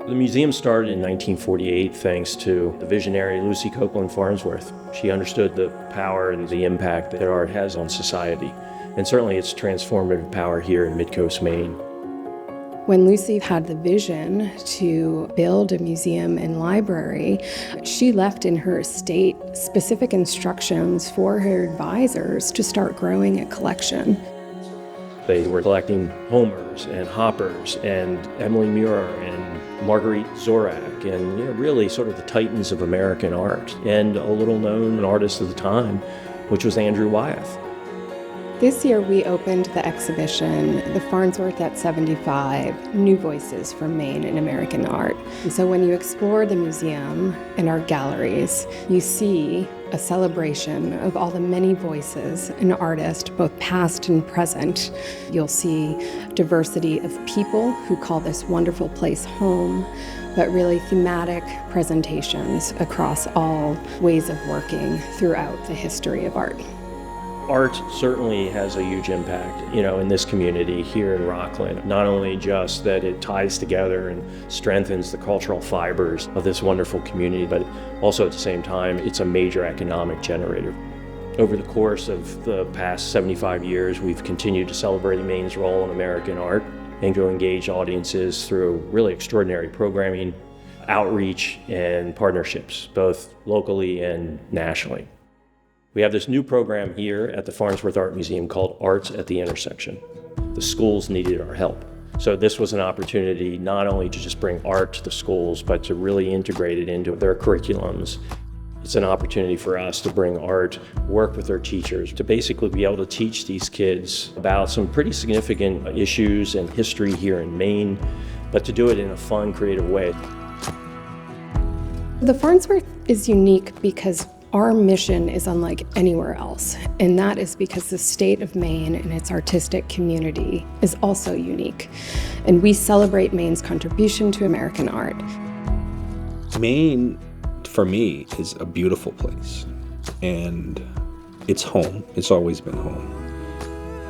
The museum started in 1948 thanks to the visionary Lucy Copeland Farnsworth. She understood the power and the impact that art has on society, and certainly its transformative power here in Midcoast, Maine. When Lucy had the vision to build a museum and library, she left in her estate specific instructions for her advisors to start growing a collection. They were collecting Homers and Hoppers and Emily Muir and Marguerite Zorak and really sort of the titans of American art, and a little known artist of the time, which was Andrew Wyeth. This year we opened the exhibition, The Farnsworth at 75, New Voices from Maine in American Art. And so when you explore the museum and art galleries, you see a celebration of all the many voices in artists, both past and present. You'll see diversity of people who call this wonderful place home, but really thematic presentations across all ways of working throughout the history of art. Art certainly has a huge impact, in this community here in Rockland. Not only just that it ties together and strengthens the cultural fibers of this wonderful community, but also at the same time, it's a major economic generator. Over the course of the past 75 years, we've continued to celebrate Maine's role in American art and to engage audiences through really extraordinary programming, outreach, and partnerships, both locally and nationally. We have this new program here at the Farnsworth Art Museum called Arts at the Intersection. The schools needed our help. So this was an opportunity not only to just bring art to the schools, but to really integrate it into their curriculums. It's an opportunity for us to bring art, work with their teachers, to basically be able to teach these kids about some pretty significant issues and history here in Maine, but to do it in a fun, creative way. The Farnsworth is unique because our mission is unlike anywhere else, and that is because the state of Maine and its artistic community is also unique. And we celebrate Maine's contribution to American art. Maine, for me, is a beautiful place, and it's home. It's always been home.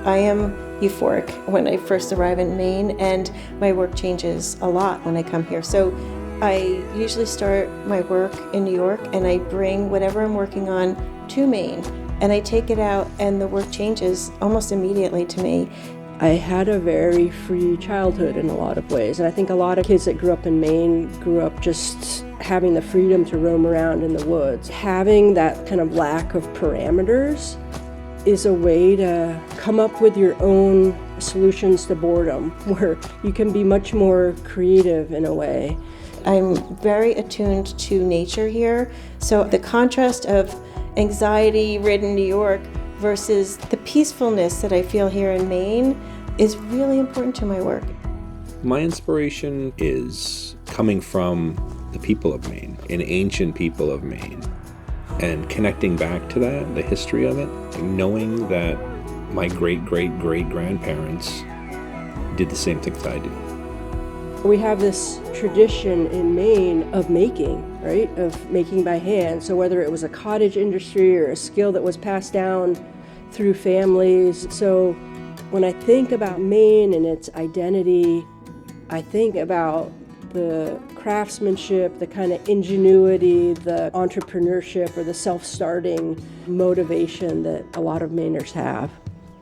I am euphoric when I first arrive in Maine, and my work changes a lot when I come here. So I usually start my work in New York, and I bring whatever I'm working on to Maine, and I take it out, and the work changes almost immediately to me. I had a very free childhood in a lot of ways, and I think a lot of kids that grew up in Maine grew up just having the freedom to roam around in the woods. Having that kind of lack of parameters is a way to come up with your own solutions to boredom, where you can be much more creative in a way. I'm very attuned to nature here, so the contrast of anxiety-ridden New York versus the peacefulness that I feel here in Maine is really important to my work. My inspiration is coming from the people of Maine, an ancient people of Maine, and connecting back to that, the history of it, knowing that my great-great-great-grandparents did the same things I did. We have this tradition in Maine of making, right? Of making by hand. So whether it was a cottage industry or a skill that was passed down through families. So when I think about Maine and its identity, I think about the craftsmanship, the kind of ingenuity, the entrepreneurship or the self-starting motivation that a lot of Mainers have.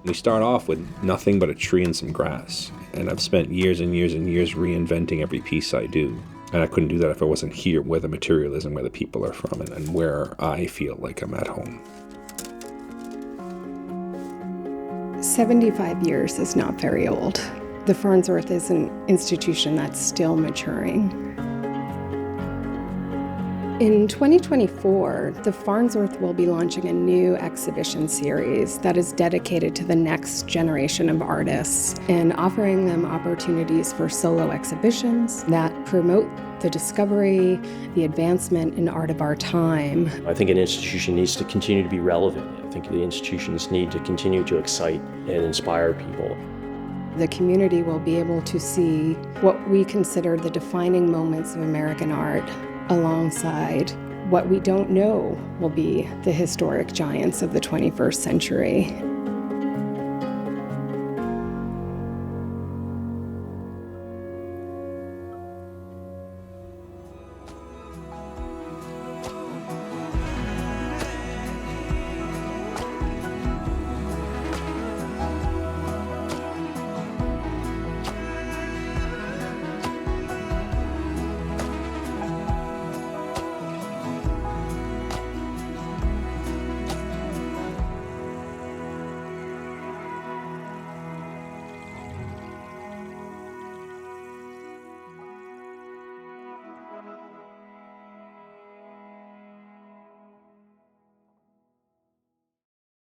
We start off with nothing but a tree and some grass. And I've spent years and years and years reinventing every piece I do. And I couldn't do that if I wasn't here where the material is and where the people are from and where I feel like I'm at home. 75 years is not very old. The Farnsworth is an institution that's still maturing. In 2024, the Farnsworth will be launching a new exhibition series that is dedicated to the next generation of artists and offering them opportunities for solo exhibitions that promote the discovery, the advancement in art of our time. I think an institution needs to continue to be relevant. I think the institutions need to continue to excite and inspire people. The community will be able to see what we consider the defining moments of American art alongside what we don't know will be the historic giants of the 21st century.